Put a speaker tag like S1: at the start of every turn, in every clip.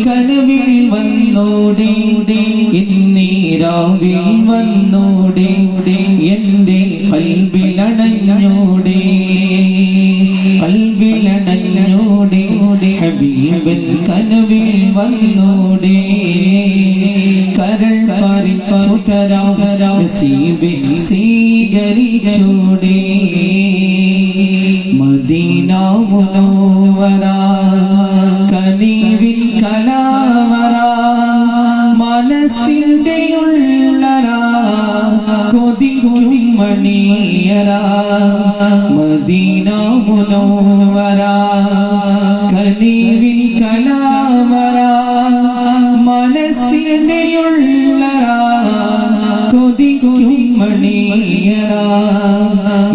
S1: കനവിൽ വന്നോടെ ഇന്നീരാവിൽ വന്നോടെ എന്റെ കൽബിലണഞ്ഞോടെ ഹബീബൻ കനവിൽ വന്നോടെ കരൾ പരിശുദ്ധരാം നസീബിൽ സ്വീകരിച്ചോടെ മദീന മുനവ്വറ കനീവിൽ കലാവറ മനസ്സിന്റെ ഉള്ളറ കൊതിക്കും മണിയറ മദീന മുനവ്വറ കനീവിൽ കലാവറ മനസ്സിന്റെ ഉള്ളറ കൊതിക്കും മണിയറ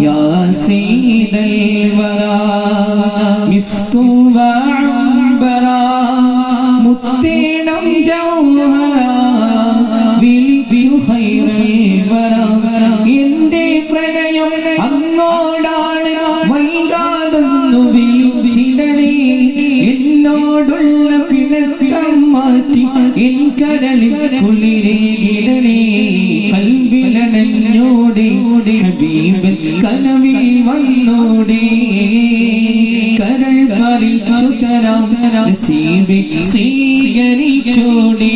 S1: യാ സയ്യിദൽ വറാ മിസ്കു വഅംബറാ മുത്തേണം ജൗഹറാ വിളിക്കു ഖൈറൽ വറാ എന്റെ പ്രണയം അങ്ങോടാണ് വൈകാതൊന്നു വിളിച്ചിടണേ എന്നോടുള്ള പിണക്കം മാറ്റി എൻ കരളിൽ കുളിരേകിടണേ കൽബിലണഞ്ഞോടെ ഹബീബൻ കനവിൽ വന്നോടെ കരൾ പരിശുദ്ധരാം നസീബിൽ സ്വീകരിച്ചോടെ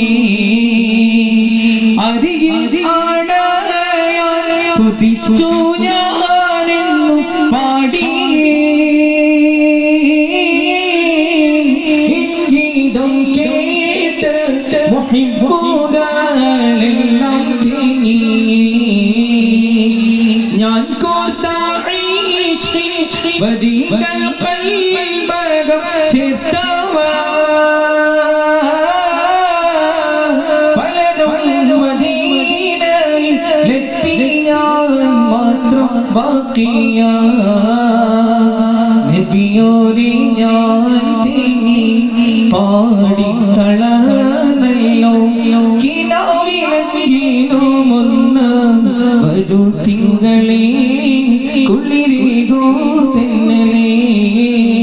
S1: അരികിൽ ആടായാൽ കൊതിച്ചു ഞാനെന്നു പാടിയേ ഗീതം കേട്ട് മുഹിബ്ബുകളെല്ലാം തിങ്ങി ഞാൻ കോർത്ത വരികൾ കൽബകം ചേർത്തവ പലരും മദീനയിലെത്തി ഞാൻ മാത്രം ബാക്കിയ നബിയോരെ ഞാൻ തിങ്ങി പാടി തളർന്നല്ലോ കിനാവിലെങ്കിലുമൊന്ന് വരൂ തിങ്കളേ കുളി